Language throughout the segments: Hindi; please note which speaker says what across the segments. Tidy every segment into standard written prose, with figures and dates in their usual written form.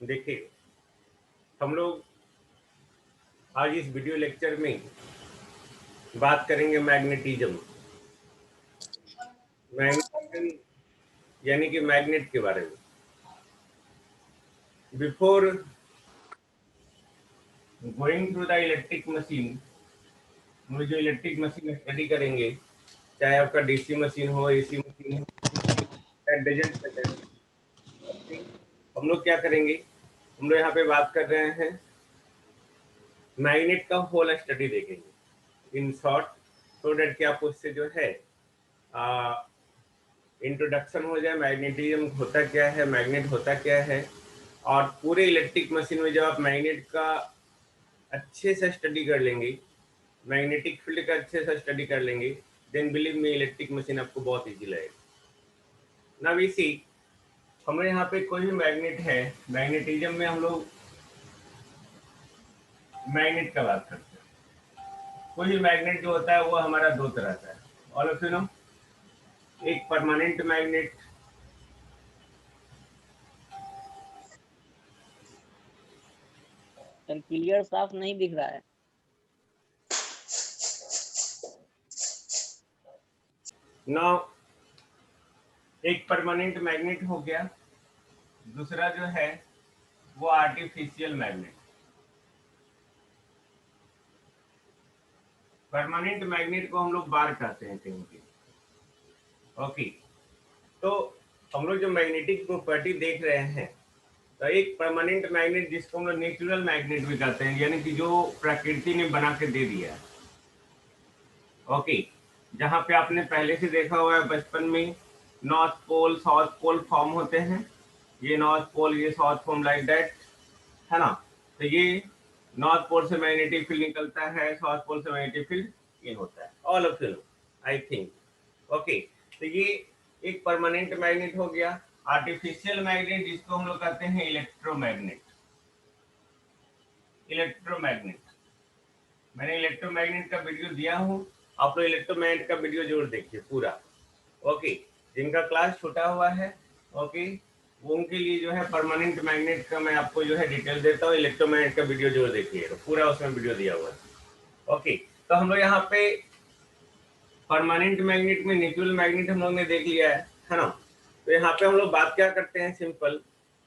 Speaker 1: देखिए, हम लोग आज इस वीडियो लेक्चर में बात करेंगे मैग्नेटिज्म। मैग्नेटिज्म यानी कि मैग्नेट के बारे में। Before going to the electric machine, हम लोग जो इलेक्ट्रिक मशीन स्टडी करेंगे, चाहे आपका डीसी मशीन हो, एसी मशीन हो, डजंट मैटर। हम लोग क्या करेंगे, हम लोग यहाँ पे बात कर रहे हैं मैग्नेट का होल स्टडी देखेंगे इन शॉर्ट, सो डेट कि आपको उससे जो है इंट्रोडक्शन हो जाए, मैग्नेटिज्म होता क्या है, मैग्नेट होता क्या है। और पूरे इलेक्ट्रिक मशीन में जब आप मैग्नेट का अच्छे से स्टडी कर लेंगे, मैग्नेटिक फील्ड का अच्छे से स्टडी कर लेंगे, then believe me electric machine आपको बहुत इजी लगेगा। ना इसी हमारे यहाँ पे कोई भी मैग्नेट है, मैग्नेटिज्म में हम लोग मैग्नेट का बात करते हैं। कोई भी मैग्नेट जो होता है वो हमारा दो तरह का है। ऑल ऑफ यू नो, एक परमानेंट मैग्नेट,
Speaker 2: क्लियर साफ नहीं दिख रहा है।
Speaker 1: ना एक परमानेंट मैग्नेट हो गया, दूसरा जो है वो आर्टिफिशियल मैग्नेट। परमानेंट मैग्नेट को हम लोग बार कहते हैं कहीं पे। ओके, तो हम लोग जो मैग्नेटिक प्रॉपर्टी देख रहे हैं, तो एक परमानेंट मैग्नेट जिसको हम लोग नेचुरल मैग्नेट भी कहते हैं, यानी कि जो प्रकृति ने बना के दे दिया। ओके, जहाँ पे आपने पहले से देखा हुआ है बचपन में, north pole south pole form होते हैं, ये नॉर्थ पोल ये साउथ फॉर्म लाइक दैट, है ना। तो ये नॉर्थ पोल से मैग्नेटिक फील्ड निकलता है, साउथ पोल से मैग्नेटिक फील्ड इन होता है। All of you I think. Okay, तो ये एक परमानेंट मैग्नेट हो गया। आर्टिफिशियल मैग्नेट जिसको हम लोग कहते हैं इलेक्ट्रोमैग्नेट। इलेक्ट्रोमैग्नेट, मैंने इलेक्ट्रोमैग्नेट का वीडियो दिया हूँ, आप लोग इलेक्ट्रोमैग्नेट का वीडियो जरूर देखिए पूरा। ओके, जिनका क्लास छोटा हुआ है, ओके, वो उनके लिए जो है परमानेंट मैग्नेट का मैं आपको जो है डिटेल देता हूँ। इलेक्ट्रोमैग्नेट का वीडियो जरूर देखिए, पूरा उसमें वीडियो दिया हुआ है। ओके, तो हम लोग यहाँ पे परमानेंट मैग्नेट में नेचुरल मैग्नेट हम लोग ने देख लिया है ना। तो यहाँ पे हम लोग बात क्या करते हैं सिंपल,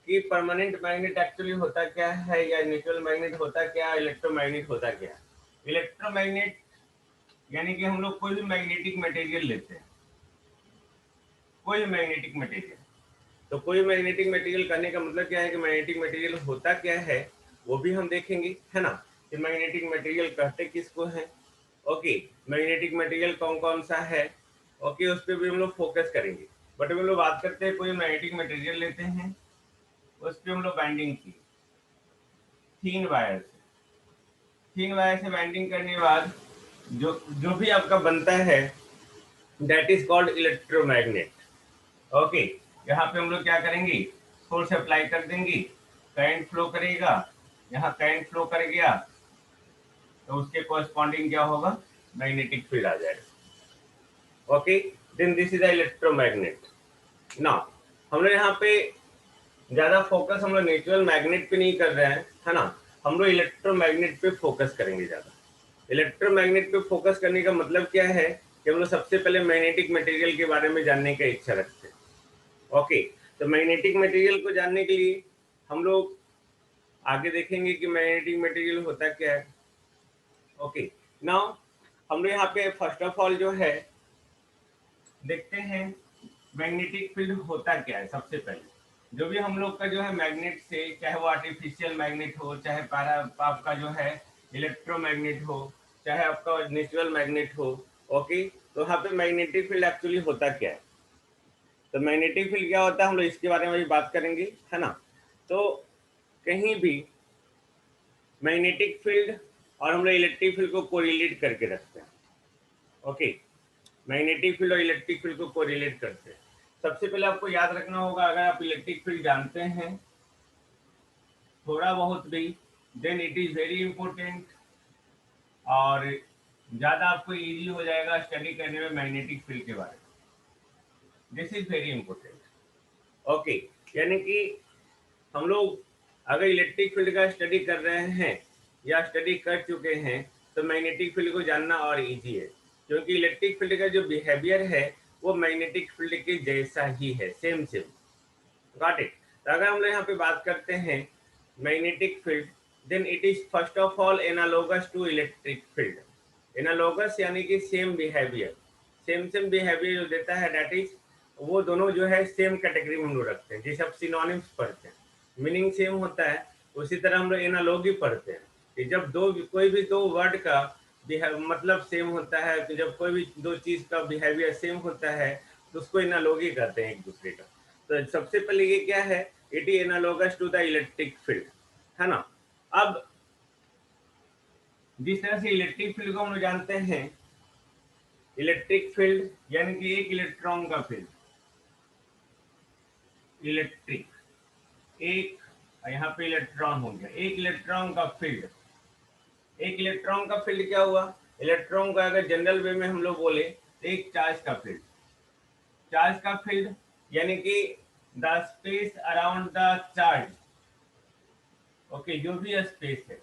Speaker 1: कि परमानेंट मैग्नेट एक्चुअली होता क्या है, या नेचुरल मैग्नेट होता क्या, इलेक्ट्रोमैग्नेट होता क्या। इलेक्ट्रोमैग्नेट यानी कि हम लोग कोई भी मैग्नेटिक मटेरियल लेते हैं, कोई भी मैग्नेटिक मटेरियल। तो कोई मैग्नेटिक मटेरियल करने का मतलब क्या है कि मैग्नेटिक मटेरियल होता क्या है वो भी हम देखेंगे, है ना, कि मैग्नेटिक मटेरियल कहते किसको है। ओके, मैग्नेटिक मटेरियल कौन कौन सा है, ओके, उस पर भी हम लोग फोकस करेंगे। बट हम लोग बात करते हैं, कोई मैग्नेटिक मटेरियल लेते हैं, उस पर हम लोग बाइंडिंग की थीन वायर से, थीन वायर से बाइंडिंग करने के बाद जो जो भी आपका बनता है that is called electromagnet. Okay, यहाँ पे हम लोग क्या करेंगे, सोर्स अप्लाई कर देंगे, करंट फ्लो करेगा, यहाँ करंट फ्लो कर गया तो उसके कॉरेस्पॉन्डिंग क्या होगा, मैग्नेटिक फील्ड आ जाएगा। Okay, then this is the electromagnet. Now हम लोग यहाँ पे ज्यादा फोकस हम लोग नेचुरल मैग्नेट पे नहीं कर रहे हैं, है ना, हम लोग इलेक्ट्रोमैग्नेट पे फोकस करेंगे ज्यादा। इलेक्ट्रोमैग्नेट पे फोकस करने का मतलब क्या है कि हम लोग सबसे पहले मैग्नेटिक मटेरियल के बारे में जानने का इच्छा रखते हैं। ओके, तो मैग्नेटिक मटेरियल को जानने के लिए हम लोग आगे देखेंगे कि मैग्नेटिक मटेरियल होता क्या है। ओके, नाउ हम लोग यहाँ पे फर्स्ट ऑफ ऑल जो है देखते हैं मैग्नेटिक फील्ड होता क्या है। सबसे पहले जो भी हम लोग का जो है मैग्नेट से, चाहे वो आर्टिफिशियल मैग्नेट हो, चाहे आपका जो है इलेक्ट्रोमैग्नेट हो, चाहे आपका नेचुरल मैग्नेट हो, ओके, तो यहाँ पे मैग्नेटिक फील्ड एक्चुअली होता क्या है। तो मैग्नेटिक फील्ड क्या होता है हम लोग इसके बारे में भी बात करेंगे, है ना। तो कहीं भी मैग्नेटिक फील्ड और हम लोग इलेक्ट्रिक फील्ड को कोरिलेट करके रखते हैं। ओके, मैग्नेटिक फील्ड और इलेक्ट्रिक फील्ड को कोरिलेट करते हैं। सबसे पहले आपको याद रखना होगा, अगर आप इलेक्ट्रिक फील्ड जानते हैं थोड़ा बहुत भी, then it is very important, और ज़्यादा आपको इजी हो जाएगा स्टडी करने में मैग्नेटिक फील्ड के बारे में। This is very important. Okay, यानी कि हम लोग अगर इलेक्ट्रिक फील्ड का स्टडी कर रहे हैं या स्टडी कर चुके हैं तो मैग्नेटिक फील्ड को जानना और इजी है, क्योंकि इलेक्ट्रिक फील्ड का जो बिहेवियर है वो मैग्नेटिक फील्ड के जैसा ही है, सेम सेम। Got it. तो अगर हम लोग यहाँ पे बात करते हैं magnetic field, then it is first of all analogous to electric field. Analogous यानी कि same behaviour, same same behaviour जो देता है, दैट इज वो दोनों जो है सेम कैटेगरी में हम लोग रखते हैं। जैसे आप सिनोनिम्स पढ़ते हैं, मीनिंग सेम होता है, उसी तरह हम लोग एनालॉगी पढ़ते हैं कि जब कोई भी दो वर्ड का मतलब सेम होता है, तो जब कोई भी दो चीज का बिहेवियर सेम होता है तो उसको एनालॉगी कहते हैं एक दूसरे का। तो सबसे पहले ये क्या है, it is analogous to the electric field, है ना। अब जिस तरह से इलेक्ट्रिक फील्ड को हम लोग जानते हैं, इलेक्ट्रिक फील्ड यानी कि एक इलेक्ट्रॉन का फील्ड, इलेक्ट्रिक, एक यहाँ पे इलेक्ट्रॉन हो गया, एक इलेक्ट्रॉन का फील्ड। एक इलेक्ट्रॉन का फील्ड क्या हुआ, इलेक्ट्रॉन का अगर जनरल वे में हम लोग बोले तो एक चार्ज का फील्ड। चार्ज का फील्ड यानी कि the space around the charge, okay, जो भी स्पेस है,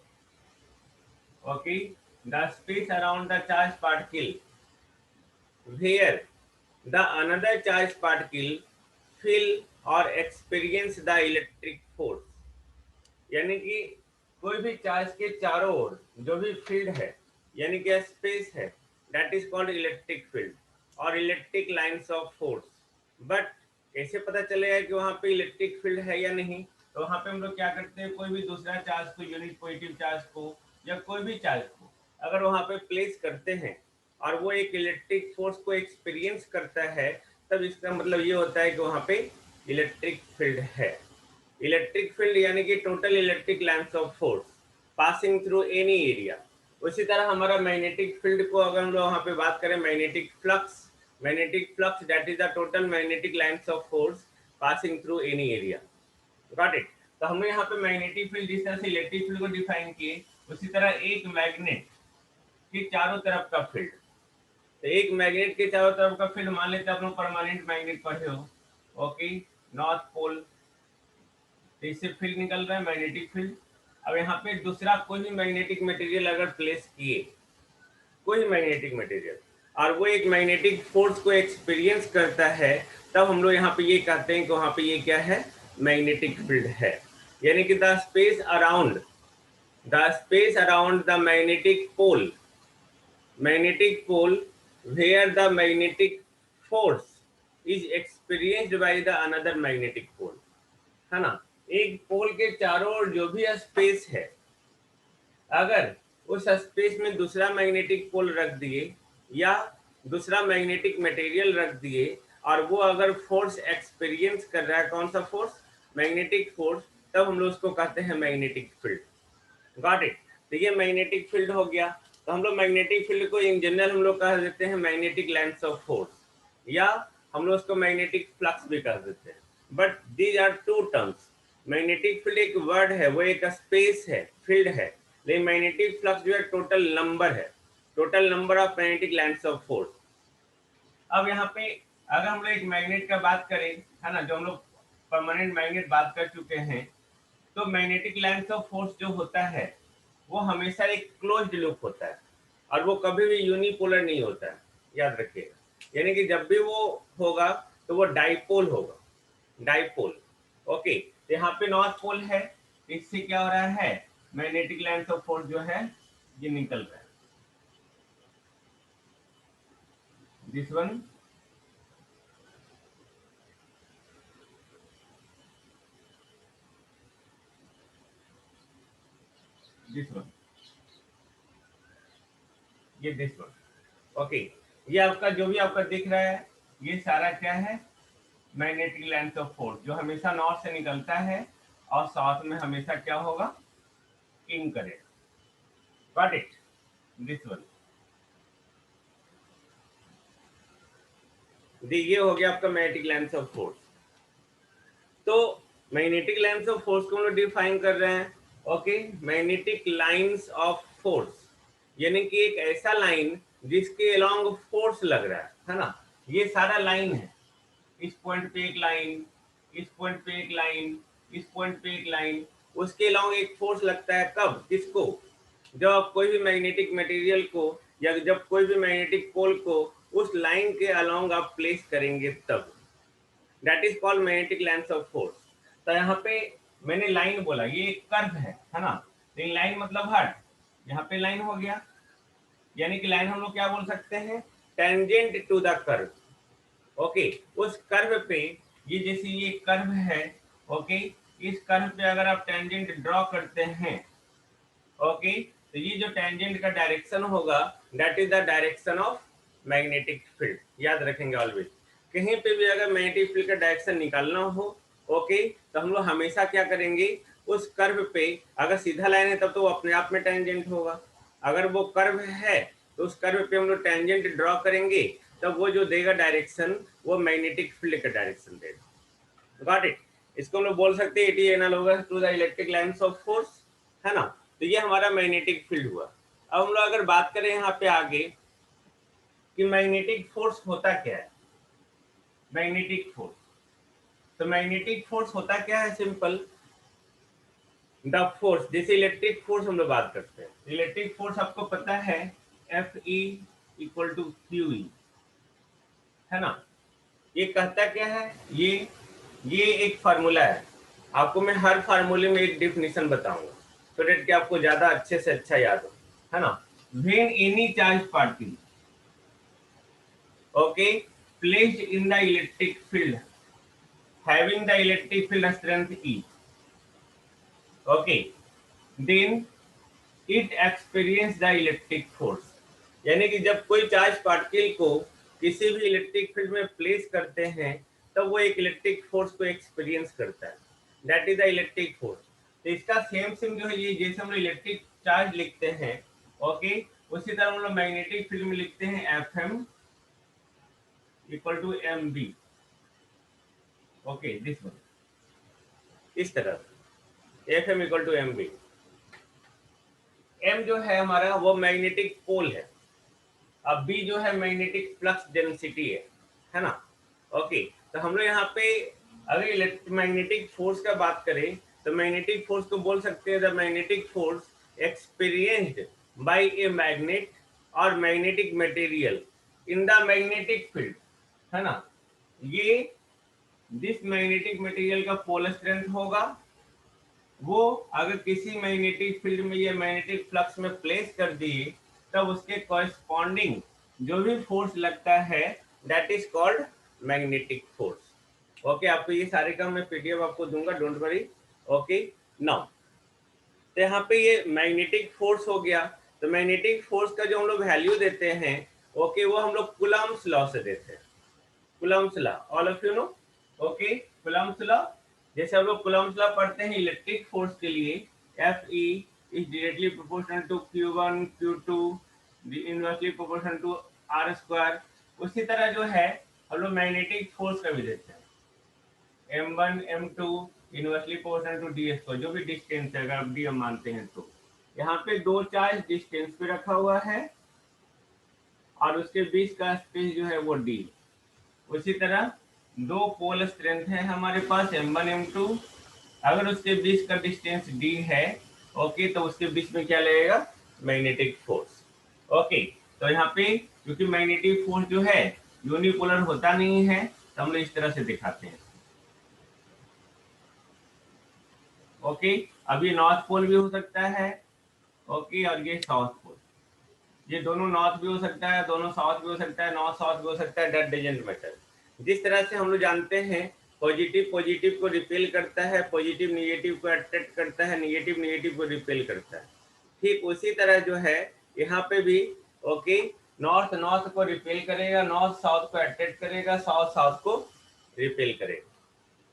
Speaker 1: okay, the space around the charge particle where the another charged particle feel or experience the electric force। यानी कि कोई भी चार्ज के चारों ओर जो भी फील्ड है यानी कि स्पेस है, that is called electric field और electric lines of force. But कैसे पता चलेगा कि वहां पे इलेक्ट्रिक फील्ड है या नहीं, तो वहां पे हम लोग क्या करते हैं, कोई भी दूसरा चार्ज को, यूनिट पॉजिटिव चार्ज को या कोई भी चार्ज को अगर वहां पे प्लेस करते हैं और वो एक इलेक्ट्रिक फोर्स को एक्सपीरियंस करता है, तब इसका मतलब ये होता है कि वहां पे इलेक्ट्रिक फील्ड है। इलेक्ट्रिक फील्ड यानी कि total electric lines of force passing through any area. उसी तरह हमारा मैग्नेटिक फील्ड को अगर हम लोग वहां पे बात करें, magnetic flux that is the total magnetic lines of force passing through any area. Got it. तो हमने यहाँ पे मैग्नेटिक फील्ड जिस तरह से इलेक्ट्रिक फील्ड को डिफाइन किए, उसी तरह एक मैग्नेट के चारों तरफ का फील्ड। तो एक मैग्नेट के चारों तरफ का फील्ड मान लेते हैं आप लोग परमानेंट मैग्नेट पढ़े हो, ओके, नॉर्थ पोल, तो इससे फील्ड निकल रहा है मैग्नेटिक फील्ड। अब यहाँ पे दूसरा कोई भी मैग्नेटिक मटेरियल अगर प्लेस किए, कोई मैग्नेटिक मटेरियल, और वो एक मैग्नेटिक फोर्स को एक्सपीरियंस करता है, तब हम लोग यहाँ पे ये कहते हैं कि वहां पे ये क्या है, मैग्नेटिक फील्ड है। यानी कि the space around the magnetic pole where the magnetic force is experienced by the another magnetic pole, है ना। एक पोल के चारों ओर जो भी स्पेस है, अगर उस स्पेस में दूसरा मैग्नेटिक पोल रख दिए या दूसरा मैग्नेटिक मटेरियल रख दिए और वो अगर फोर्स एक्सपीरियंस कर रहा है, कौन सा फोर्स, मैग्नेटिक फोर्स, तब हम लोग उसको कहते हैं मैग्नेटिक फील्ड। Got it. तो ये मैग्नेटिक फील्ड हो गया। तो हम लोग मैग्नेटिक फील्ड को इन जनरल हम लोग कह देते हैं मैग्नेटिक लाइंस ऑफ फोर्स, या हम लोग उसको मैग्नेटिक फ्लक्स भी कह देते हैं। But these are two terms. Magnetic field एक वर्ड है, वो एक स्पेस है, फील्ड है, लेकिन मैग्नेटिक फ्लक्स जो है टोटल नंबर है, total number of magnetic lines of force. अब यहाँ पे अगर हम लोग एक मैग्नेट का बात करें, है ना, जो हम लोग परमानेंट मैग्नेट बात कर चुके हैं, तो मैग्नेटिक लाइंस ऑफ फोर्स जो होता है वो हमेशा एक क्लोज्ड लूप होता है और वो कभी भी यूनिपोलर नहीं होता है, याद रखिएगा। यानी कि जब भी वो होगा तो वो डाइपोल होगा, डाइपोल, ओके। तो यहाँ पे नॉर्थ पोल है, इससे क्या हो रहा है, मैग्नेटिक लाइंस ऑफ फोर्स जो है ये निकल रहा है, दिस वन, दिस वन, ये दिस वन, ओके। ये आपका जो भी आपका दिख रहा है, ये सारा क्या है, मैग्नेटिक लाइंस ऑफ फोर्स, जो हमेशा नॉर्थ से निकलता है और साउथ में हमेशा क्या होगा, इन करेगा। Got it, this one. ये हो गया आपका मैग्नेटिक लाइंस ऑफ फोर्स। तो मैग्नेटिक लाइंस ऑफ फोर्स को हम लोग डिफाइन कर रहे हैं, okay. Magnetic lines of force यानी कि एक ऐसा लाइन जिसके अलोंग फोर्स लग रहा है ना। ये सारा लाइन है, इस पॉइंट पे एक लाइन, इस पॉइंट पे एक लाइन, इस पॉइंट पे एक लाइन, उसके अलावा एक फोर्स लगता है कब, किसको, जब आप कोई भी मैग्नेटिक मटेरियल को या जब कोई भी मैग्नेटिक पोल को उस लाइन के अलोंग आप प्लेस करेंगे तब, that is called magnetic lines of force. तो यहाँ पे मैंने लाइन बोला, ये एक कर्व है ना, लेकिन लाइन मतलब हट, यहाँ पे लाइन हो गया, यानी कि लाइन हम लोग क्या बोल सकते हैं, tangent to the curve. Okay, उस कर्व पे, ये जैसे ये कर्व है, ओके, इस कर्व पे अगर आप टेंजेंट ड्रॉ करते हैं, ओके, तो ये जो टेंजेंट का डायरेक्शन होगा that is the direction of magnetic field. याद रखेंगे ऑलवेज, कहीं पे भी अगर मैग्नेटिक फील्ड का डायरेक्शन निकालना हो, ओके, तो हम लोग हमेशा क्या करेंगे, उस कर्व पे अगर सीधा लाइन है तब तो वो अपने आप में टेंजेंट होगा, अगर वो कर्व है तो उस कर्व पे हम लोग टेंजेंट ड्रॉ करेंगे, तब वो जो देगा डायरेक्शन वो मैग्नेटिक फील्ड का डायरेक्शन देगा। Got it? इसको हम लोग बोल सकते हैं it is analogous to the electric lines of force, है ना। तो ये हमारा मैग्नेटिक फील्ड हुआ। अब हम लोग अगर बात करें यहाँ पे आगे कि मैग्नेटिक फोर्स होता क्या है, मैग्नेटिक फोर्स, तो मैग्नेटिक फोर्स होता क्या है, सिंपल, द फोर्स, जैसे इलेक्ट्रिक फोर्स हम लोग बात करते हैं, इलेक्ट्रिक फोर्स आपको पता है F E equal to Q E, है ना। ये कहता क्या है, ये एक फार्मूला है, आपको मैं हर फार्मूले में एक डेफिनेशन बताऊंगा तो डेट कि आपको ज्यादा अच्छे से अच्छा याद हो, है ना। When any charge particle, okay, placed in the electric field having the electric field strength E, okay, then it experience the electric force, यानी कि जब कोई चार्ज पार्टिकल को किसी भी इलेक्ट्रिक फील्ड में प्लेस करते हैं तब वो एक इलेक्ट्रिक फोर्स को एक्सपीरियंस करता है, that is the electric force. तो इसका सेम सेम जो है, ये जैसे हम लोग इलेक्ट्रिक चार्ज लिखते हैं, ओके, उसी तरह हम लोग मैग्नेटिक फील्ड में लिखते हैं F M equal to M B, okay, this one, इस तरह F M equal to M B. M जो है हमारा वो मैग्नेटिक पोल है, अब बी जो है मैग्नेटिक फ्लक्स डेंसिटी है ना। ओके, तो हम लोग यहाँ पे अगर इलेक्ट्रोमैग्नेटिक फोर्स का बात करें तो मैग्नेटिक फोर्स को बोल सकते हैं the magnetic force experienced by a magnet और magnetic material in the magnetic field, है ना। ये जिस मैग्नेटिक मटेरियल का पोल स्ट्रेंथ होगा वो अगर किसी मैग्नेटिक फील्ड में या मैग्नेटिक फ्लक्स में प्लेस कर दिए तब उसके कॉरेस्पॉन्डिंग जो भी फोर्स लगता है that is called magnetic force. Okay, आपको ये सारे काम मैं पीडीएफ आपको दूंगा, डोंट वरी। ओके, नाउ तो यहाँ पे ये मैग्नेटिक फोर्स हो गया, तो मैग्नेटिक फोर्स का जो हम लोग वैल्यू देते हैं, ओके, वो हम लोग कूलम्ब्स लॉ से देते हैं, Coulomb's law, all of you know, okay, Coulomb's law. जैसे हम लोग कूलम्ब्स लॉ पढ़ते हैं इलेक्ट्रिक फोर्स के लिए, F E is directly proportional to Q1 Q2 inversely proportional to R square, उसी तरह जो है हम लोग मैग्नेटिक फोर्स का भी देते हैं M1 M2 inversely proportional to D square, जो भी डिस्टेंस है अगर आप डी मानते हैं तो। यहाँ पे दो चार्ज डिस्टेंस पे रखा हुआ है और उसके बीच का स्पेस जो है वो डी, उसी तरह दो पोल स्ट्रेंथ है हमारे पास M1 M2, अगर उसके बीच का डिस्टेंस d है, ओके, तो उसके बीच में क्या लगेगा, मैग्नेटिक फोर्स। ओके, तो यहाँ पे क्योंकि मैग्नेटिक फोर्स जो है यूनिपोलर होता नहीं है तो हम लोग इस तरह से दिखाते हैं। ओके, अब ये नॉर्थ पोल भी हो सकता है, ओके, और ये साउथ पोल, ये दोनों नॉर्थ भी हो सकता है, दोनों साउथ भी हो सकता है, नॉर्थ साउथ भी हो सकता है, दैट डजंट मैटर। जिस तरह से हम लोग जानते हैं पॉजिटिव पॉजिटिव को रिपेल करता है, पॉजिटिव निगेटिव को अट्रैक्ट करता है, निगेटिव निगेटिव को रिपेल करता है, ठीक उसी तरह जो है यहाँ पे भी, ओके, नॉर्थ नॉर्थ को रिपेल करेगा, नॉर्थ साउथ को अट्रैक्ट करेगा, साउथ साउथ को रिपेल करेगा,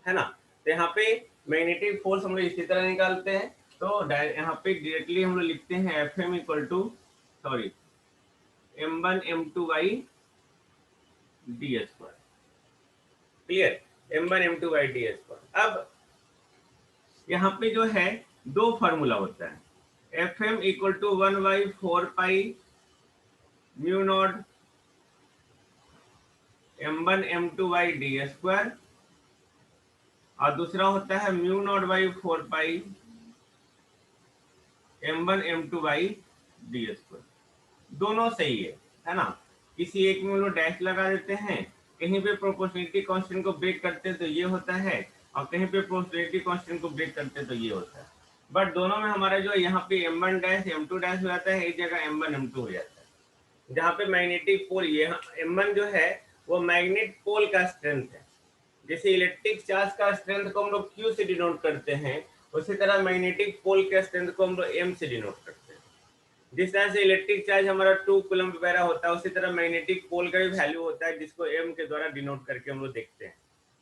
Speaker 1: है ना। तो यहाँ पे मैग्नेटिक फोर्स हम लोग इसी तरह निकालते हैं, तो यहाँ पे डायरेक्टली हम लोग लिखते हैं F M equal to, sorry, M1 M2 by D square, clear, M1 M2 by D square. अब यहाँ पे जो है दो फार्मूला होता है, F M equal to 1/4 pi mu naught M1 M2 by D square, और दूसरा होता है mu naught by 4 pi m1 m2 by D square, दोनों सही है ना। किसी एक में लोग डैश लगा देते हैं, कहीं पे प्रोपोर्शनलिटी कांस्टेंट को ब्रेक करते हैं तो ये होता है, और कहीं पे प्रोपोर्शनलिटी कांस्टेंट को ब्रेक करते हैं तो ये होता है। बट दोनों में हमारा जो यहाँ पे m1 डैश m2 डैश हो जाता है, एक जगह m1 m2 हो जाता है। जहाँ पे मैग्नेटिक पोल, ये m1 जो है वो मैग्नेट पोल का स्ट्रेंथ है। जैसे इलेक्ट्रिक चार्ज का स्ट्रेंथ को हम लोग Q से डिनोट करते हैं, उसी तरह मैग्नेटिक पोल के स्ट्रेंथ को हम लोग M से डिनोट करते हैं। जिस तरह से इलेक्ट्रिक चार्ज हमारा 2 कूलम वगैरह होता है, उसी तरह मैग्नेटिक पोल का भी वैल्यू होता है जिसको M के द्वारा डिनोट करके हम लोग देखते हैं।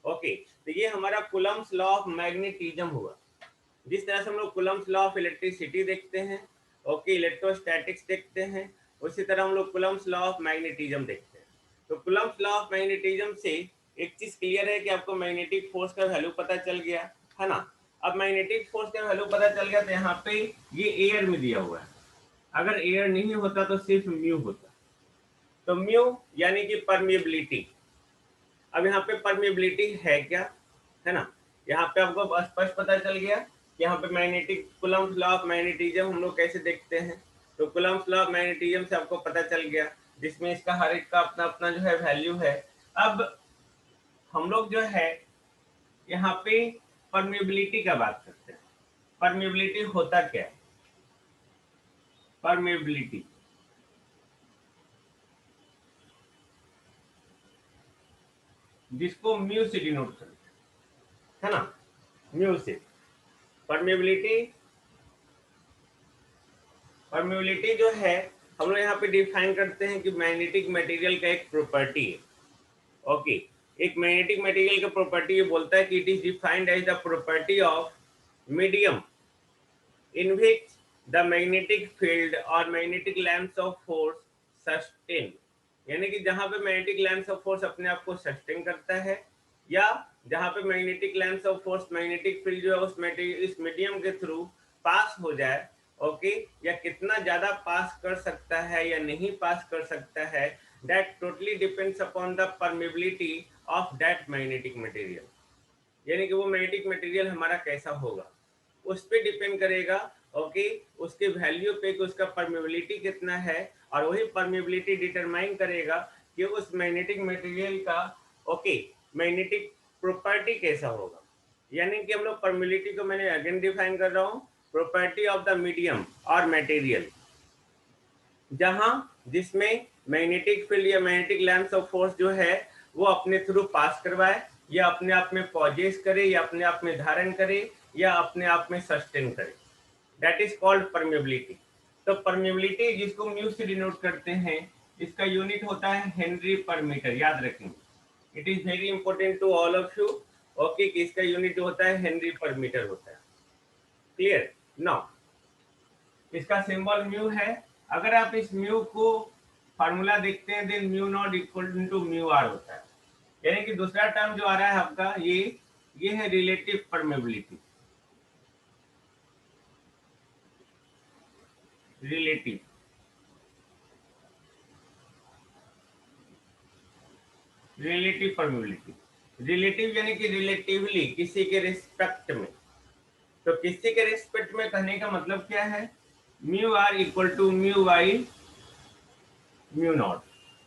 Speaker 1: ओके, तो ये हमारा कूलम्स लॉ ऑफ मैग्नेटिज्म हुआ। जिस तरह से हम लोग कूलम्स लॉ ऑफ इलेक्ट्रिसिटी देखते हैं, ओके, इलेक्ट्रोस्टैटिक्स देखते हैं, उसी तरह हम लोग कूलम्स लॉ ऑफ मैग्नेटिज्म देखते हैं। तो कूलम्स लॉ ऑफ मैग्नेटिज्म से एक चीज क्लियर है कि आपको मैग्नेटिक फोर्स का वैल्यू पता चल गया है ना। अब मैग्नेटिक फोर्स का वैल्यू पता चल गया तो यहाँ पे ये एयर में दिया हुआ है, अगर एयर नहीं होता तो सिर्फ म्यू होता। तो म्यू यानी कि परमिएबिलिटी। अब यहाँ पे परमिएबिलिटी है क्या, है ना, यहाँ पे आपको स्पष्ट पता चल गया कि यहाँ पे magnetic Coulomb's law of magnetism हम लोग कैसे देखते हैं। तो कूलम्स लॉ ऑफ मैग्नेटिज्म से आपको पता चल गया, जिसमें इसका हर एक का अपना अपना जो है वैल्यू है। अब हम लोग जो है यहाँ पे परमिएबिलिटी का बात करते हैं। परमिएबिलिटी होता क्या है? परमिएबिलिटी जिसको म्यू से डिनोट करते हैं, है ना, म्यू से। परमिएबिलिटी जो है हम लोग यहाँ पे डिफाइन करते हैं कि मैग्नेटिक मटेरियल का एक प्रॉपर्टी है। ओके, एक मैग्नेटिक मटेरियल का प्रॉपर्टी ये बोलता है कि it is defined as the property of medium in which the magnetic field और magnetic lamps of force sustain, यानी कि जहां पे मैग्नेटिक लैंप्स ऑफ फोर्स अपने आप को सस्टेन करता है, या जहां पे magnetic lamps of force magnetic field जो है उस मीडियम के थ्रू पास हो जाए, ओके, या कितना ज्यादा पास कर सकता है या नहीं पास कर सकता है, that totally depends upon the permeability of that magnetic material. यानी कि वो मैग्नेटिक मटेरियल हमारा कैसा होगा उस पर डिपेंड करेगा, ओके, उसके वैल्यू पे कि उसका परमिएबिलिटी कितना है, और वही परमिएबिलिटी डिटरमाइन करेगा कि उस मैग्नेटिक मटेरियल का, ओके, मैग्नेटिक प्रॉपर्टी कैसा होगा। यानी कि हम लोग परमिएबिलिटी को मैंने अगेन डिफाइन कर रहा हूँ, प्रॉपर्टी ऑफ द मीडियम और मटेरियल, जहां जिसमें मैग्नेटिक फील्ड या मैग्नेटिक लैंप्स ऑफ फोर्स जो है वो अपने थ्रू पास करवाए, या अपने आप में पॉजेस करे, या अपने आप में धारण करे, या अपने आप में सस्टेन करे, दैट इज कॉल्ड परमिएबिलिटी। तो परमिएबिलिटी जिसको म्यू से डिनोट करते हैं, इसका यूनिट होता है हेनरी पर मीटर, याद रखेंगे। It is very important to all of you, okay, कि इसका यूनिट होता है हेनरी पर मीटर होता है। क्लियर? नाउ इसका सिंबल म्यू है। अगर आप इस म्यू को फार्मूला देखते हैं, then mu naught equal to mu R होता है। यानी कि दूसरा टर्म जो आ रहा है आपका ये है relative permeability. Relative permeability, relative यानी कि रिलेटिवली, किसी के रिस्पेक्ट में। तो किसी के रिस्पेक्ट में कहने का मतलब क्या है, mu are equal to mu by mu naught.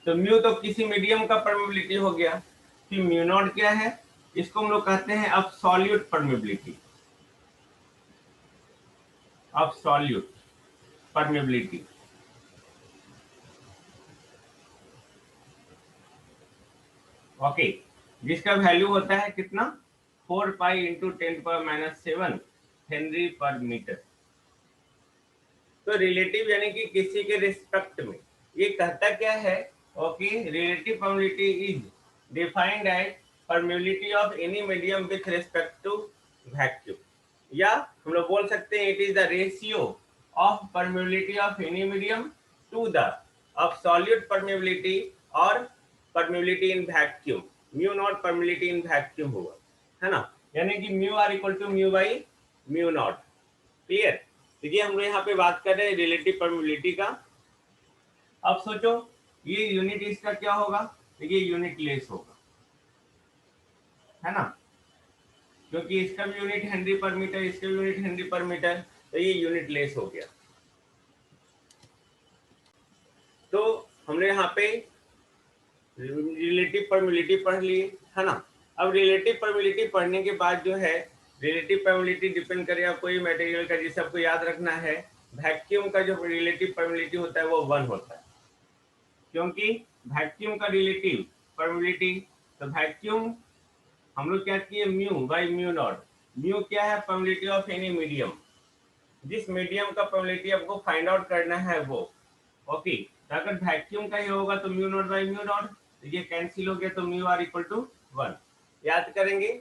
Speaker 1: तो म्यू तो किसी मीडियम का परमिएबिलिटी हो गया, फिर म्यू नॉट क्या है, इसको हम लोग कहते हैं absolute permeability. Absolute permeability, okay, जिसका वैल्यू होता है कितना, 4 पाई इंटू 10⁻⁷ हेनरी पर मीटर। तो रिलेटिव यानी कि किसी के रिस्पेक्ट में, ये कहता क्या है, okay, relative permeability is defined as permeability of any medium with respect to vacuum, या हम लोग बोल सकते हैं it is the ratio of permeability of any medium to the absolute permeability और permeability in vacuum. Mu naught permeability in vacuum होगा, है ना, यानी कि mu are equal to mu by mu naught. Clear? देखिए हम लोग यहाँ पे बात कर रहे हैं रिलेटिव परमिएबिलिटी का। अब सोचो ये यूनिट इसका क्या होगा, देखिए यूनिट लेस होगा, है ना, क्योंकि इसका भी यूनिट हेनरी पर मीटर, इसका भी यूनिट हेनरी पर मीटर, तो ये यूनिट लेस हो गया। तो हमने यहाँ पे रिलेटिव परमिलिटी पढ़ लिए, है ना। अब रिलेटिव परमिलिटी पढ़ने के बाद जो है, रिलेटिव परमिलिटी डिपेंड करेगा कोई मटेरियल का, जिसे सबको याद रखना है। वैक्यूम का जो रिलेटिव परमिलिटी होता है वो 1 होता है, क्योंकि वैक्यूम का रिलेटिव परमिलिटी, तो वैक्यूम हम लोग क्या किए, mu by mu not. Mu क्या है, परमिलिटी ऑफ एनी मीडियम, जिस मीडियम का परमिलिटी आपको फाइंड आउट करना है वो। ओके, तो अगर वैक्यूम का ही होगा तो mu naught by mu naught, तो ये कैंसिल हो गया, तो म्यू आर इक्वल टू 1। याद करेंगे,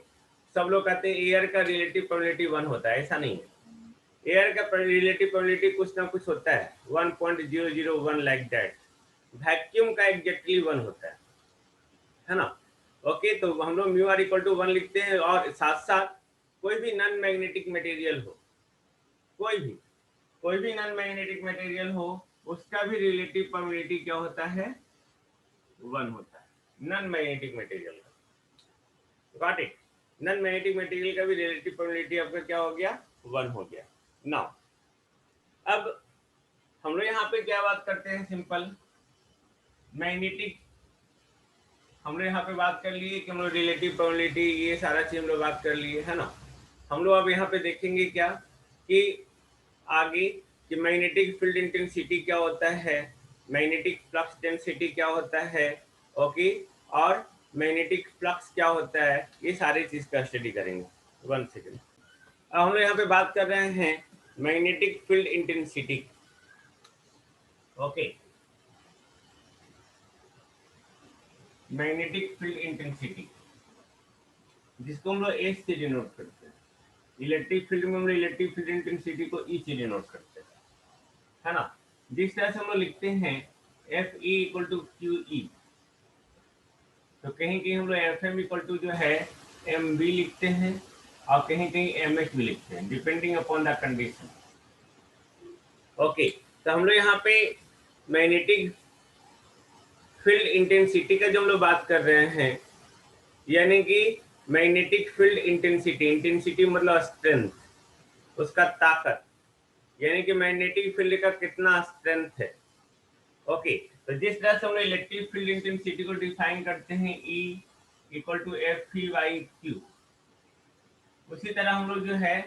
Speaker 1: सब लोग कहते हैं एयर का रिलेटिव परमिलिटी 1 होता है, ऐसा नहीं है। एयर का रिलेटिव परमिलिटी कुछ ना कुछ होता है, 1.001 लाइक दैट। वैक्यूम का एग्जैक्टली 1 होता है ना। ओके, तो हम लोग म्यू आर इक्वल टू 1 लिखते हैं, और साथ साथ कोई भी नॉन मैग्नेटिक मटेरियल हो, कोई भी नॉन मैग्नेटिक मटेरियल हो, उसका भी रिलेटिव परमिलिटी क्या होता है, 1 होता है, नॉन मैग्नेटिक मटेरियल का। Got it. Non magnetic material का भी रिलेटिव परमिलिटी आपका क्या हो गया, 1 हो गया। नाउ अब हम लोग यहाँ पे क्या बात करते हैं, सिंपल मैग्नेटिक। हम लोग यहाँ पे बात कर लिए कि हम लोग रिलेटिव परमिलिटी, ये सारा चीज हम लोग बात कर लिए, है ना। हम लोग अब यहाँ पे देखेंगे क्या कि आगे कि मैग्नेटिक फील्ड इंटेंसिटी क्या होता है, मैग्नेटिक फ्लक्स डेंसिटी क्या होता है, ओके, और मैग्नेटिक फ्लक्स क्या होता है, ये सारी चीज का स्टडी करेंगे। 1 सेकेंड। अब हम लोग यहाँ पे बात कर रहे हैं magnetic field intensity. Okay, magnetic field intensity, जिसको हम लोग एच से डिनोट करते हैं। इलेक्ट्रिक फील्ड में हम लोग इलेक्ट्रिक फील्ड इंटेंसिटी को ई से डिनोट करते हैं, है ना। जिस तरह से हम लोग लिखते हैं F E equal to Q E, तो कहीं कहीं हम लोग एफ एम इक्वल टू जो है एम बी लिखते हैं, और कहीं कहीं एम एच भी लिखते हैं, depending upon the condition. Okay, तो हम लोग यहाँ पे मैग्नेटिक फील्ड इंटेंसिटी का जो हम लोग बात कर रहे हैं, यानी कि मैग्नेटिक फील्ड इंटेंसिटी, इंटेंसिटी मतलब स्ट्रेंथ, उसका ताकत, यानी कि मैग्नेटिक फील्ड का कितना स्ट्रेंथ है। ओके, तो जिस तरह से हम लोग इलेक्ट्रिक फील्ड इंटेंसिटी को डिफाइन करते हैं E equal to F E by Q, उसी तरह हम लोग जो है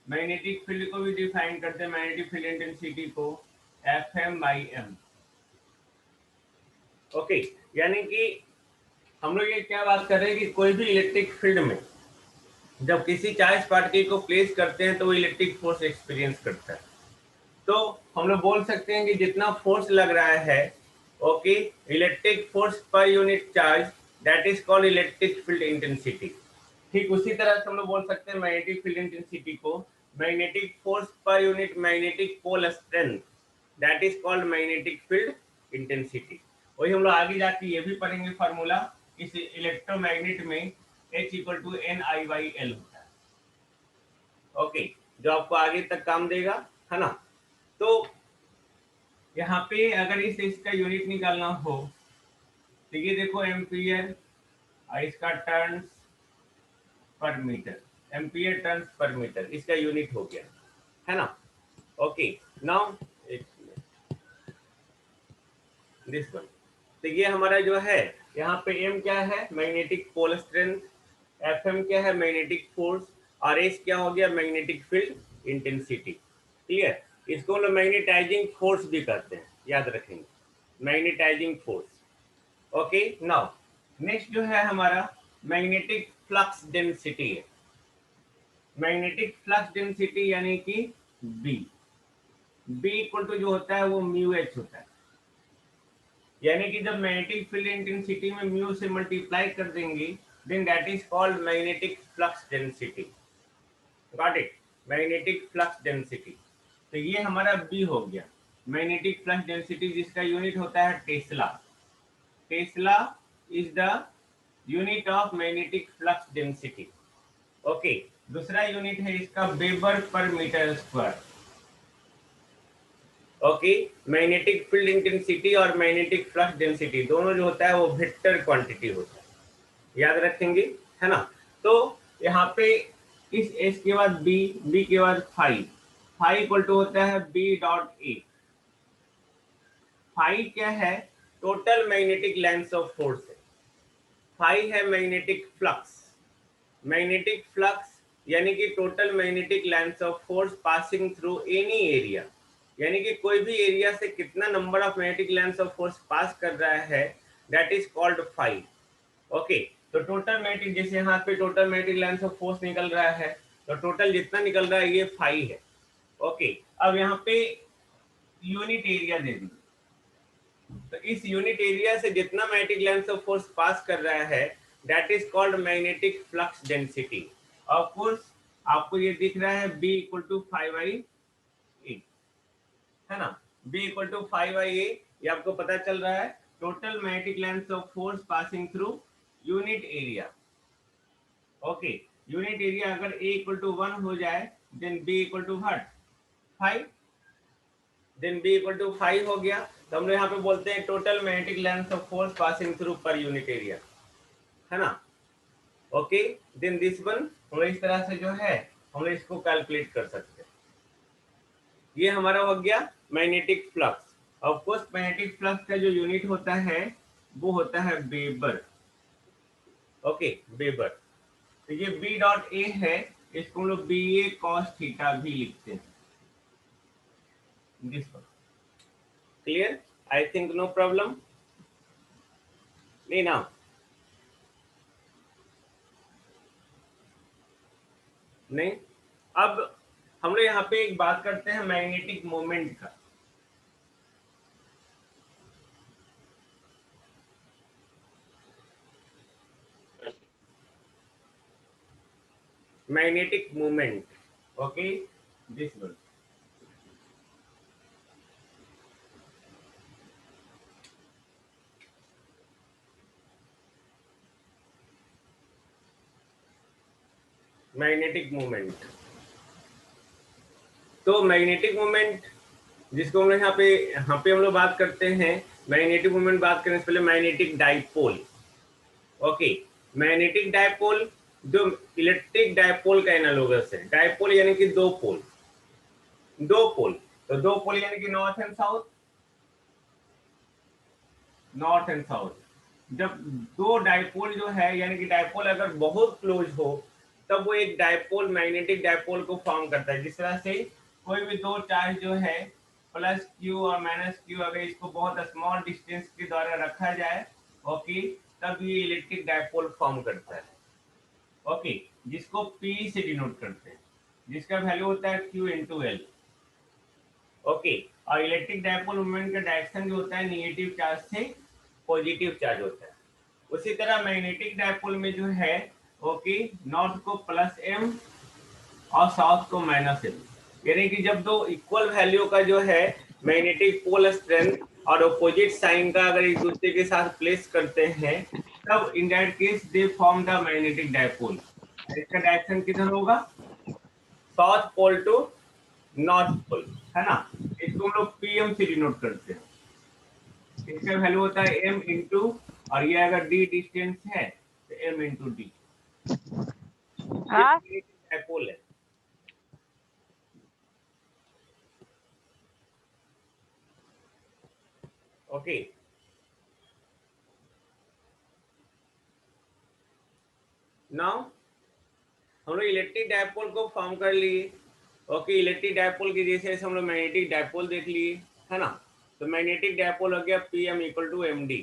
Speaker 1: मैग्नेटिक फील्ड को भी डिफाइन करते हैं, मैग्नेटिक फील्ड इंटेंसिटी को F M by M. Okay, यानी कि हम लोग ये क्या बात कर रहे हैं कि कोई भी इलेक्ट्रिक फील्ड में जब किसी चार्ज पार्टिकल को प्लेस करते हैं तो वो इलेक्ट्रिक फोर्स एक्सपीरियंस करता है। तो हम लोग बोल सकते हैं कि जितना फोर्स लग रहा है, okay, electric force per unit charge, that is called electric field intensity. ठीक उसी तरह से हम लोग बोल सकते हैं मैग्नेटिक फील्ड इंटेंसिटी को magnetic force per unit magnetic pole strength, that is called magnetic field intensity. वही हम लोग आगे जाके ये भी पढ़ेंगे फार्मूला, इस इलेक्ट्रोमैग्नेट में H equal to N I by L होता है। ओके, जो आपको आगे तक काम देगा, है ना। तो यहाँ पे अगर इसका यूनिट निकालना हो तो ये देखो एम्पियर, और इसका turns per metre, ampere turns per metre, इसका यूनिट हो गया, है ना। ओके, नाउ दिस वन, तो ये हमारा जो है यहाँ पे एम क्या है, magnetic pole strength, F M क्या है, मैग्नेटिक फोर्स, और एच क्या हो गया, मैग्नेटिक फील्ड इंटेंसिटी। क्लियर, इसको हम लोग मैग्नेटाइजिंग फोर्स भी कहते हैं, याद रखेंगे, magnetising force. Okay, now next जो है हमारा मैग्नेटिक फ्लक्स डेंसिटी है। मैग्नेटिक फ्लक्स डेंसिटी यानी कि बी, बी इक्वल टू जो होता है वो म्यू एच होता है, यानी कि जब मैग्नेटिक फील्ड इंटेंसिटी में म्यू से मल्टीप्लाई कर देंगे, then that is called magnetic flux density. Got it, magnetic flux density. तो ये हमारा बी हो गया, मैग्नेटिक फ्लक्स डेंसिटी, जिसका यूनिट होता है tesla. Tesla is the unit of magnetic flux density. Okay, दूसरा यूनिट है इसका weber per metre square. Okay, magnetic field intensity और मैग्नेटिक फ्लक्स डेंसिटी दोनों जो होता है वो वेक्टर क्वांटिटी होता है, याद रखेंगे, है ना। तो यहाँ पे इस एस के बाद बी, बी के बाद फाई, फाई इक्वल टू होता है बी डॉट ए। फाई क्या है? Total magnetic length of force है। फाई है मैग्नेटिक फ्लक्स। मैग्नेटिक फ्लक्स यानी कि total magnetic length of force passing through any area, यानी कि कोई भी एरिया से कितना number of magnetic length of force pass कर रहा है, that is called phi. Okay, तो टोटल मैग्नेटिक, जैसे यहाँ पे total magnetic length of force निकल रहा है, तो टोटल जितना निकल रहा है ये फाई है। ओके, अब यहाँ पे यूनिट एरिया दे दी, तो इस यूनिट एरिया से जितना magnetic length of force pass कर रहा है, that is called magnetic flux density. Of course आपको ये दिख रहा है B इक्वल टू 5/8, है ना? B इक्वल टू 5/8, ये आपको पता चल रहा है total magnetic length of force passing through unit area. Okay, unit area अगर A इक्वल टू 1 हो जाए, then B equal to 5, then B equal to 5 हो गया, तो हम लोग यहाँ पे बोलते हैं total magnetic length of force passing through पर यूनिट एरिया, है ना? ओके, देन दिस वन हम लोग इस तरह से जो है हम लोग इसको कैलकुलेट कर सकते हैं। ये हमारा हो गया magnetic flux. Of course magnetic flux का जो यूनिट होता है वो होता है वेबर। Okay, weber. तो ये B डॉट ए है, इसको हम लोग BA cos थीटा भी लिखते हैं। This one clear? I think no problem नहीं ना? नहीं। अब हम लोग यहाँ पे एक बात करते हैं मैग्नेटिक मोमेंट का। Magnetic moment, okay, this one. Magnetic moment, तो मैग्नेटिक मोमेंट जिसको हम लोग यहाँ पे हम लोग बात करते हैं, मैग्नेटिक मोमेंट बात करने से पहले magnetic dipole. Okay, magnetic dipole जो इलेक्ट्रिक डाइपोल का एनालोगस है। डाइपोल यानी कि दो पोल, दो पोल, तो दो पोल यानी कि north and south, north and south. जब दो डाइपोल जो है, यानी कि डाइपोल अगर बहुत क्लोज हो, तब वो एक डाइपोल मैग्नेटिक डाइपोल को फॉर्म करता है। जिस तरह से कोई भी दो चार्ज जो है प्लस Q और माइनस Q, अगर इसको बहुत स्मॉल डिस्टेंस के द्वारा रखा जाए, ओके, तब ये इलेक्ट्रिक डाइपोल फॉर्म करता है। ओके, जिसको P से डिनोट करते हैं, जिसका वैल्यू होता है Q इंटू L। ओके, और इलेक्ट्रिक डाइपोल मोमेंट का डायरेक्शन जो होता है निगेटिव चार्ज से पॉजिटिव चार्ज होता है। उसी तरह मैग्नेटिक डाइपोल में जो है, ओके, नॉर्थ को प्लस M और साउथ को माइनस M, यानी कि जब दो इक्वल वैल्यू का जो है मैग्नेटिक पोल स्ट्रेंथ और अपोजिट साइन का अगर एक दूसरे के साथ प्लेस करते हैं, तब in that case they form the magnetic dipole. इसका डायरेक्शन किधर होगा? South pole to north pole, है ना? इसको हम लोग PM से डिनोट करते हैं। इसका वैल्यू होता है M इंटू, और ये अगर D डिस्टेंस है तो M इंटू D। ये डाइपोल है। ओके, नाउ हम लोग इलेक्ट्रिक डाइपोल को फॉर्म कर लिए। ओके, इलेक्ट्रिक डाइपोल की जैसे हम लोग मैग्नेटिक डाइपोल देख लिए, है ना? तो मैग्नेटिक डाइपोल हो गया PM equal to MD।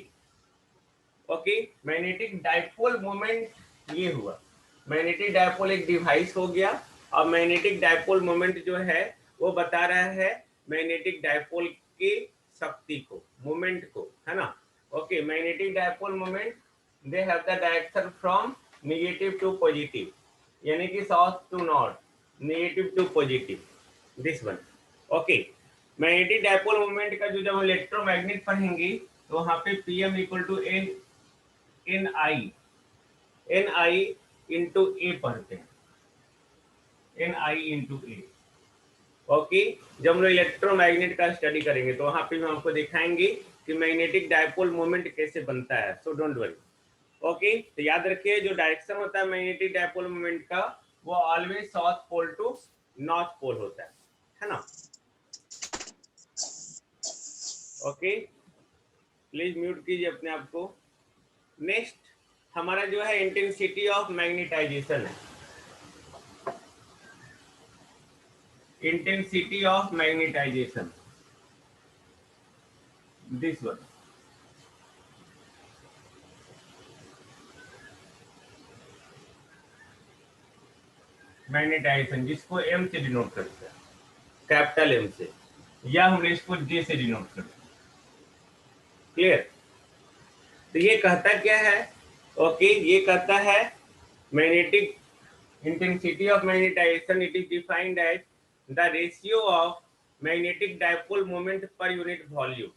Speaker 1: Okay, magnetic dipole moment ये हुआ। मैग्नेटिक डाइपोल एक डिवाइस हो गया, और मैग्नेटिक डाइपोल मोमेंट जो है वो बता रहा है मैग्नेटिक डाइपोल की शक्ति को, मोमेंट को, है ना? Okay, magnetic dipole moment they have the direction from negative to positive, यानी कि south to north, negative to positive, this one. Okay, magnetic dipole moment का जो जब इलेक्ट्रोमैग्नेट पढ़ेंगे, तो वहां पे PM equal to NI into A पढ़ते हैं, NI इंटू A। ओके, जब हम लोग इलेक्ट्रोमैग्नेट का स्टडी करेंगे तो वहां पे हम आपको दिखाएंगे कि मैग्नेटिक डाइपोल मोमेंट कैसे बनता है, सो डोंट वरी। ओके, तो याद रखिए जो डायरेक्शन होता है मैग्नेटिक डाइपोल मोमेंट का, वो always south pole to north pole होता है ना? ओके, प्लीज म्यूट कीजिए अपने आप को। नेक्स्ट हमारा जो है इंटेंसिटी ऑफ मैग्नेटाइजेशन है, intensity of magnetisation, this one. Magnetisation जिसको एम से डिनोट करते हैं, कैपिटल एम से, या हमने इसको जे से डिनोट करते हैं। क्लियर? तो ये कहता क्या है? ओके, ये कहता है magnetic intensity of magnetization, it is defined as the ratio of magnetic dipole moment per unit volume।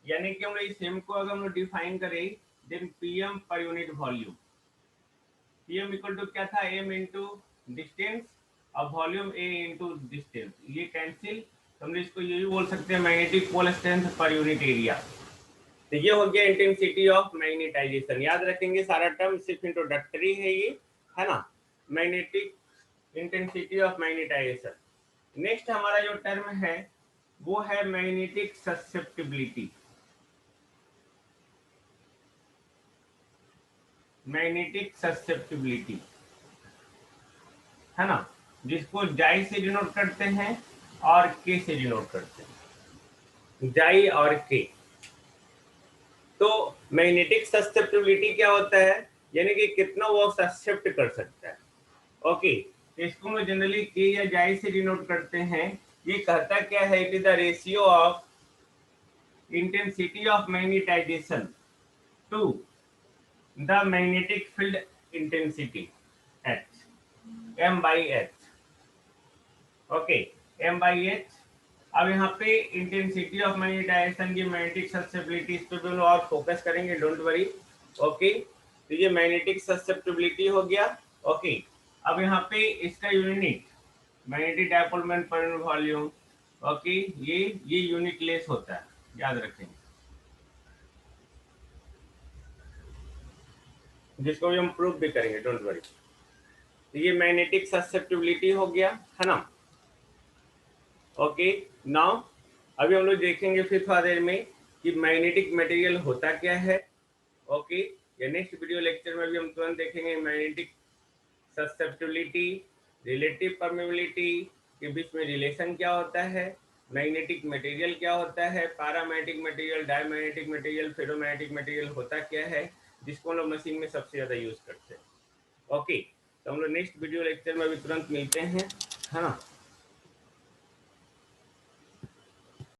Speaker 1: यानी कि हम लोग इस m को अगर हम लोग डिफाइन करें, then pm per unit volume, pm equal to क्या था, m इंटू डिस्टेंस और वॉल्यूम a इंटू डिस्टेंस, ये कैंसिल, हम लोग इसको ये भी बोल सकते हैं magnetic pole strength per unit area. तो ये हो गया इंटेंसिटी ऑफ मैग्नेटाइजेशन। याद रखेंगे सारा टर्म, सिर्फ इंट्रोडक्टरी है ये, है ना, magnetic intensity of magnetisation. Next हमारा जो टर्म है वो है मैग्नेटिक ससेप्टिबिलिटी, मैग्नेटिक ससेप्टिबिलिटी, है ना, जिसको जाई से डिनोट करते हैं और के से डिनोट करते हैं, जाई और के। तो मैग्नेटिक ससेप्टिबिलिटी क्या होता है, यानी कि कितना वो ससेप्ट कर सकता है। ओके, इसको हम जनरली के या जाई से डिनोट करते हैं। ये कहता क्या है, it is the ratio of intensity of magnetisation to the magnetic field intensity H, M by H. Okay, M by H. अब यहाँ पे इंटेंसिटी ऑफ मैग्नेटाइजेशन की मैग्नेटिक ससेप्टिबिलिटी, इस पे भी हम और फोकस करेंगे, डोंट वरी। ओके, तो ये मैग्नेटिक ससेप्टिबिलिटी हो गया। ओके, अब यहाँ पे इसका यूनिट मैग्नेटिक डायपोल मोमेंट पर यूनिट वॉल्यूम। ओके, ये यूनिट लेस होता है, याद रखेंगे, जिसको भी हम प्रूव भी करेंगे, डोंट वरी। तो ये मैग्नेटिक ससेप्टिबिलिटी हो गया, है ना। ओके, नाउ अभी हम लोग देखेंगे फिर थोड़ा देर में कि मैग्नेटिक मटेरियल होता क्या है। ओके, या नेक्स्ट वीडियो लेक्चर में भी हम तुरंत देखेंगे मैग्नेटिक ससेप्टिबिलिटी, रिलेटिव परमेबिलिटी के बीच में रिलेशन क्या होता है, मैग्नेटिक मटेरियल क्या होता है, paramagnetic material, diamagnetic material, ferromagnetic material होता क्या है, जिसको हम लोग मशीन में सबसे ज़्यादा यूज करते हैं। ओके, तो हम लोग नेक्स्ट वीडियो लेक्चर में अभी तुरंत मिलते हैं, है ना।